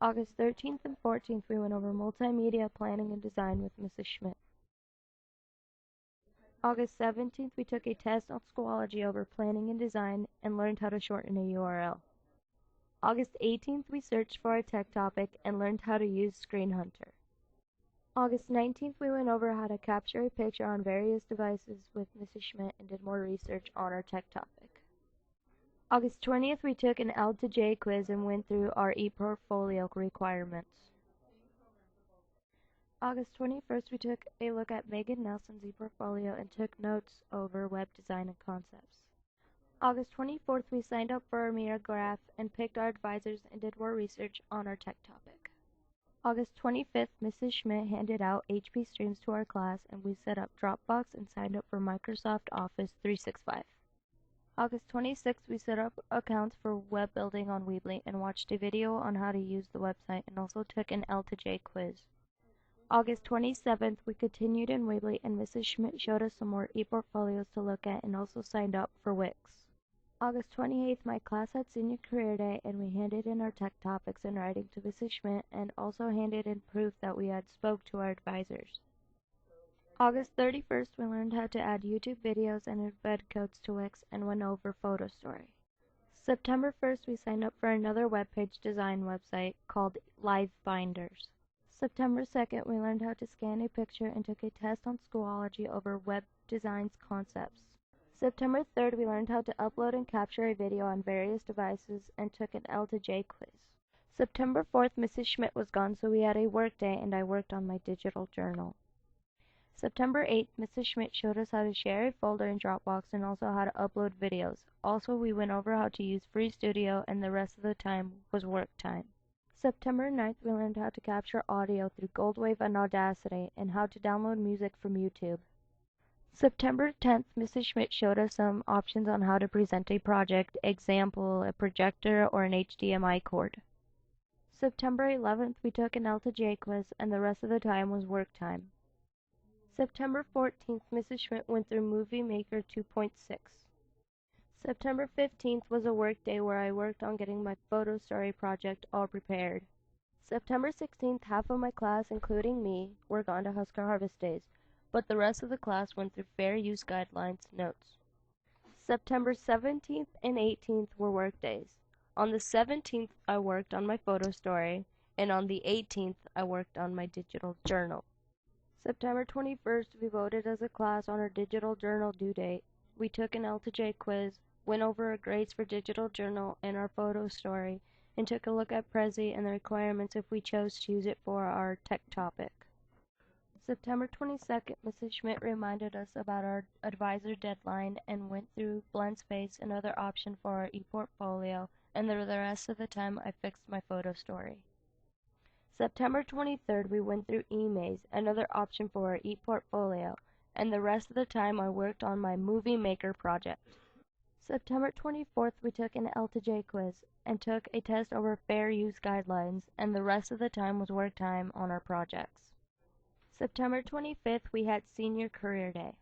August 13th and 14th, we went over multimedia planning and design with Mrs. Schmidt. August 17th, we took a test on Schoology over planning and design and learned how to shorten a URL. August 18th, we searched for a tech topic and learned how to use Screen Hunter. August 19th, we went over how to capture a picture on various devices with Mrs. Schmidt and did more research on our tech topic. August 20th, we took an L to J quiz and went through our ePortfolio requirements. August 21st, we took a look at Megan Nelson's ePortfolio and took notes over web design and concepts. August 24th, we signed up for our Mira Graph and picked our advisors and did more research on our tech topic. August 25th, Mrs. Schmidt handed out HP Streams to our class and we set up Dropbox and signed up for Microsoft Office 365. August 26th, we set up accounts for web building on Weebly and watched a video on how to use the website and also took an L to J quiz. August 27th, we continued in Weebly and Mrs. Schmidt showed us some more ePortfolios to look at and also signed up for Wix. August 28th, my class had senior career day and we handed in our tech topics in writing to Mrs. Schmidt and also handed in proof that we had spoke to our advisors. August 31st, we learned how to add YouTube videos and embed codes to Wix and went over Photo Story. September 1st, we signed up for another web page design website called Live Binders. September 2nd, we learned how to scan a picture and took a test on Schoology over web design concepts. September 3rd, we learned how to upload and capture a video on various devices and took an L to J quiz. September 4th, Mrs. Schmidt was gone, so we had a work day and I worked on my digital journal. September 8th, Mrs. Schmidt showed us how to share a folder in Dropbox and also how to upload videos. Also, we went over how to use Free Studio and the rest of the time was work time. September 9th, we learned how to capture audio through Goldwave and Audacity and how to download music from YouTube. September 10th, Mrs. Schmidt showed us some options on how to present a project, example, a projector or an HDMI cord. September 11th, we took an L to J quiz and the rest of the time was work time. September 14th, Mrs. Schmidt went through Movie Maker 2.6. September 15th was a work day where I worked on getting my photo story project all prepared. September 16th, half of my class, including me, were gone to Husker Harvest Days, but the rest of the class went through Fair Use Guidelines notes. September 17th and 18th were work days. On the 17th, I worked on my photo story, and on the 18th, I worked on my digital journal. September 21st, we voted as a class on our digital journal due date. We took an L to J quiz, went over our grades for digital journal and our photo story, and took a look at Prezi and the requirements if we chose to use it for our tech topic. September 22nd, Mrs. Schmidt reminded us about our advisor deadline and went through Blendspace, another option for our ePortfolio, and the rest of the time I fixed my photo story. September 23rd, we went through eMaze, another option for our ePortfolio, and the rest of the time I worked on my Movie Maker project. September 24th, we took an L to J quiz and took a test over Fair Use Guidelines, and the rest of the time was work time on our projects. September 25th, we had Senior Career Day.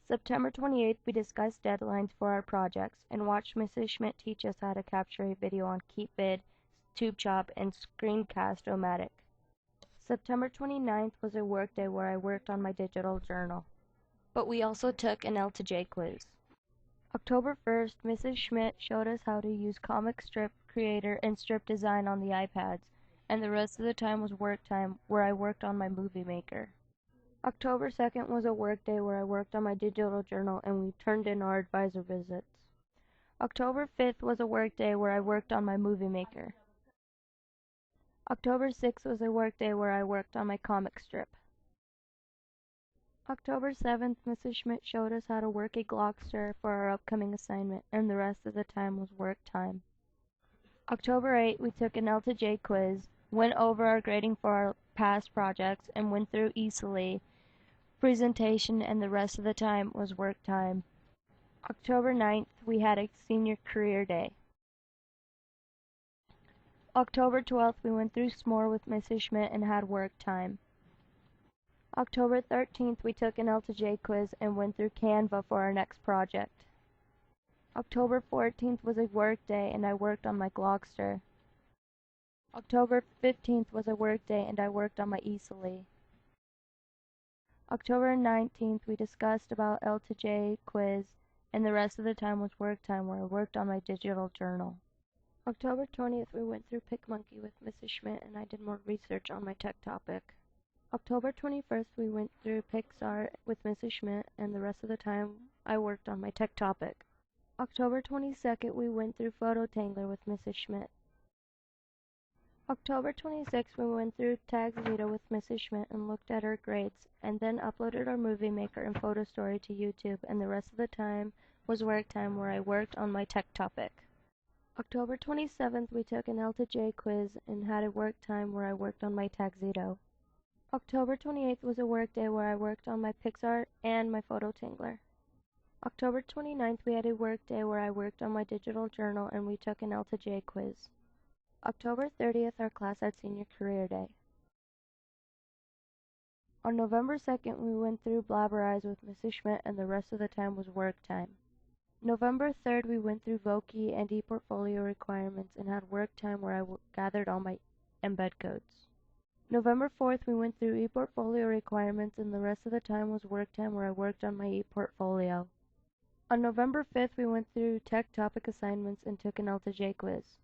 September 28th, we discussed deadlines for our projects and watched Mrs. Schmidt teach us how to capture a video on KeepVid, TubeChop, and Screencast-O-Matic. September 29th was a work day where I worked on my digital journal, but we also took an L to J quiz. October 1st, Mrs. Schmidt showed us how to use Comic Strip Creator and Strip Design on the iPads, and the rest of the time was work time where I worked on my Movie Maker. October 2nd was a work day where I worked on my digital journal and we turned in our advisor visits. October 5th was a work day where I worked on my Movie Maker. October 6th was a work day where I worked on my comic strip. October 7th, Mrs. Schmidt showed us how to work a Glockster for our upcoming assignment, and the rest of the time was work time. October 8th, we took an L to J quiz, went over our grading for our past projects, and went through easily presentation, and the rest of the time was work time. October 9th, we had a Senior Career Day. October 12th, we went through S'more with Mrs. Schmidt and had work time. October 13th, we took an L to J quiz and went through Canva for our next project. October 14th was a work day and I worked on my Glockster. October 15th was a work day and I worked on my easily. October 19th we discussed about L to J quiz and the rest of the time was work time where I worked on my digital journal. October 20th we went through PicMonkey with Mrs. Schmidt and I did more research on my tech topic. October 21st we went through Pixar with Mrs. Schmidt and the rest of the time I worked on my tech topic. October 22nd we went through Phototangler with Mrs. Schmidt. October 26th we went through Tagxedo with Mrs. Schmidt and looked at our grades, and then uploaded our Movie Maker and Photo Story to YouTube, and the rest of the time was work time where I worked on my tech topic. October 27th we took an L to J quiz and had a work time where I worked on my Tagxedo. October 28th was a work day where I worked on my Pixar and my Phototangler. October 29th we had a work day where I worked on my digital journal and we took an L to J quiz. October 30th, our class had Senior Career Day. On November 2nd, we went through Blabberize with Mrs. Schmidt and the rest of the time was work time. November 3rd, we went through Voki and ePortfolio requirements and had work time where I gathered all my embed codes. November 4th, we went through ePortfolio requirements and the rest of the time was work time where I worked on my ePortfolio. On November 5th, we went through tech topic assignments and took an L to J quiz.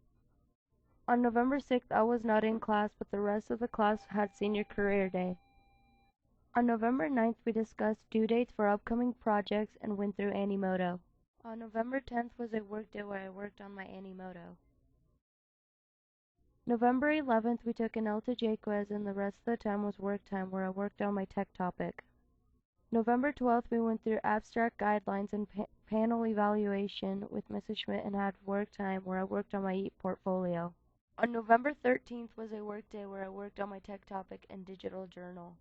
On November 6th, I was not in class, but the rest of the class had Senior Career Day. On November 9th, we discussed due dates for upcoming projects and went through Animoto. On November 10th was a work day where I worked on my Animoto. November 11th, we took an L to J quiz and the rest of the time was work time where I worked on my tech topic. November 12th, we went through abstract guidelines and panel evaluation with Mrs. Schmidt and had work time where I worked on my ePortfolio. On November 13th was a work day where I worked on my tech topic and digital journal.